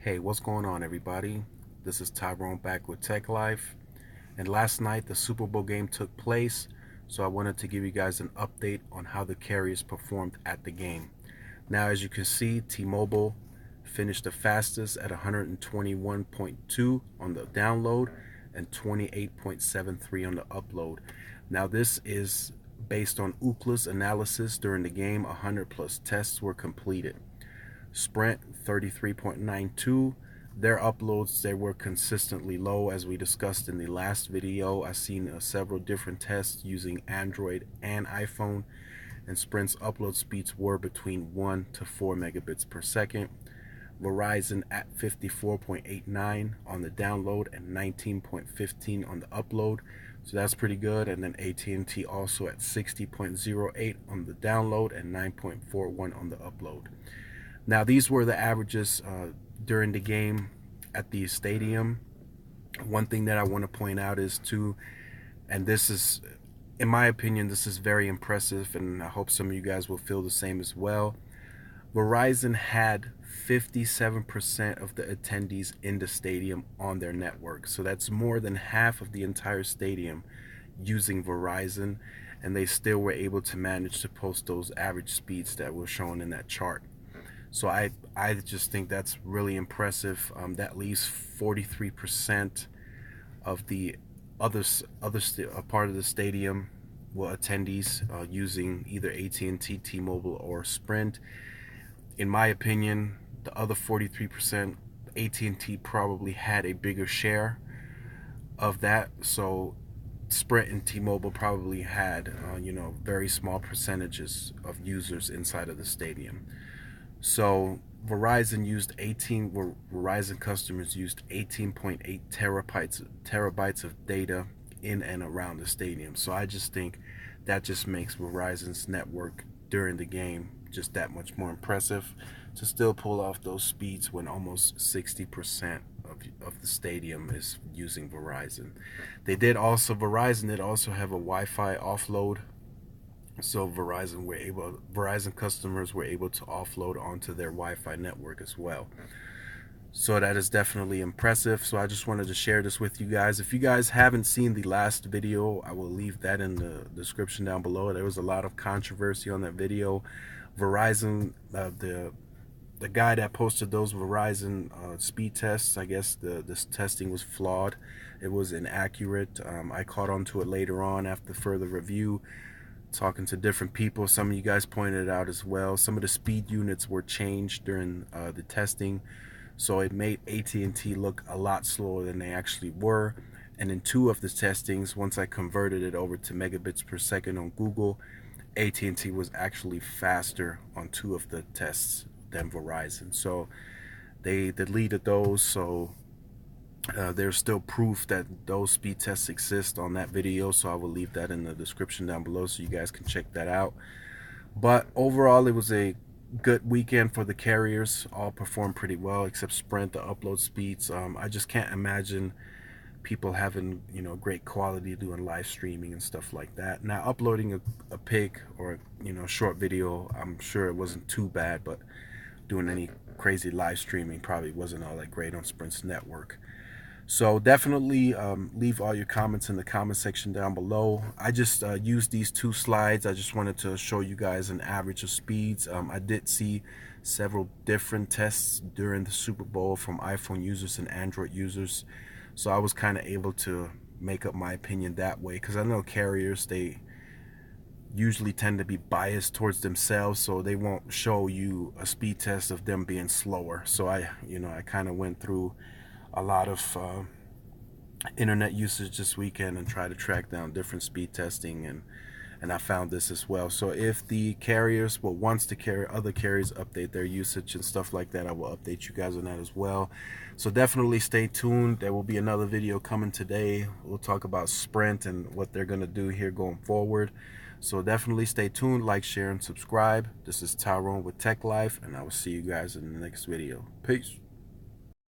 Hey, what's going on, everybody? This is Tyrone back with Tech Life. And last night, the Super Bowl game took place, so I wanted to give you guys an update on how the carriers performed at the game. Now, as you can see, T-Mobile finished the fastest at 121.2 on the download and 28.73 on the upload. Now, this is based on Ookla's analysis during the game. 100 plus tests were completed. Sprint 33.92. Their uploads, they were consistently low, as we discussed in the last video. I've seen several different tests using Android and iPhone, and Sprint's upload speeds were between 1 to 4 megabits per second. Verizon at 54.89 on the download and 19.15 on the upload, so that's pretty good. And then AT&T also at 60.08 on the download and 9.41 on the upload. Now, these were the averages during the game at the stadium. One thing that I want to point out is too, and this is, in my opinion, this is very impressive, and I hope some of you guys will feel the same as well. Verizon had 57% of the attendees in the stadium on their network. So that's more than half of the entire stadium using Verizon, and they still were able to manage to post those average speeds that were shown in that chart. So I just think that's really impressive. That leaves 43% of the other part of the stadium, well, attendees using either AT&T, T-Mobile, or Sprint. In my opinion, the other 43%, AT&T probably had a bigger share of that. So Sprint and T-Mobile probably had, very small percentages of users inside of the stadium. So Verizon customers used 18.8 terabytes of data in and around the stadium. So I just think that just makes Verizon's network during the game just that much more impressive to still pull off those speeds when almost 60% of the stadium is using Verizon. Verizon did also have a Wi-Fi offload. So Verizon customers were able to offload onto their Wi-Fi network as well. So that is definitely impressive. So I just wanted to share this with you guys. If you guys haven't seen the last video, I will leave that in the description down below. There was a lot of controversy on that video. Verizon, the guy that posted those Verizon speed tests, I guess this testing was flawed. It was inaccurate. I caught on to it later on after further review, talking to different people. Some of you guys pointed it out as well. Some of the speed units were changed during the testing, so it made AT&T look a lot slower than they actually were. And in two of the testings, once I converted it over to megabits per second on Google, AT&T was actually faster on two of the tests than Verizon. So they deleted those, so there's still proof that those speed tests exist on that video, so I will leave that in the description down below so you guys can check that out. But overall, it was a good weekend for the carriers. All performed pretty well except Sprint. The upload speeds, I just can't imagine people having great quality doing live streaming and stuff like that. Now, uploading a pic or short video, I'm sure it wasn't too bad, but doing any crazy live streaming probably wasn't all that great on Sprint's network. So definitely leave all your comments in the comment section down below. I just used these two slides. I just wanted to show you guys an average of speeds. I did see several different tests during the Super Bowl from iPhone users and Android users, so I was kind of able to make up my opinion that way, because I know carriers, they usually tend to be biased towards themselves, so they won't show you a speed test of them being slower. So I kind of went through a lot of internet usage this weekend and try to track down different speed testing, and I found this as well. So if the carriers, once the other carriers update their usage and stuff like that, I will update you guys on that as well. So definitely stay tuned. There will be another video coming today. We'll talk about Sprint and what they're going to do here going forward. So definitely stay tuned, like, share, and subscribe. This is Tyrone with Tech Life, and I will see you guys in the next video. Peace.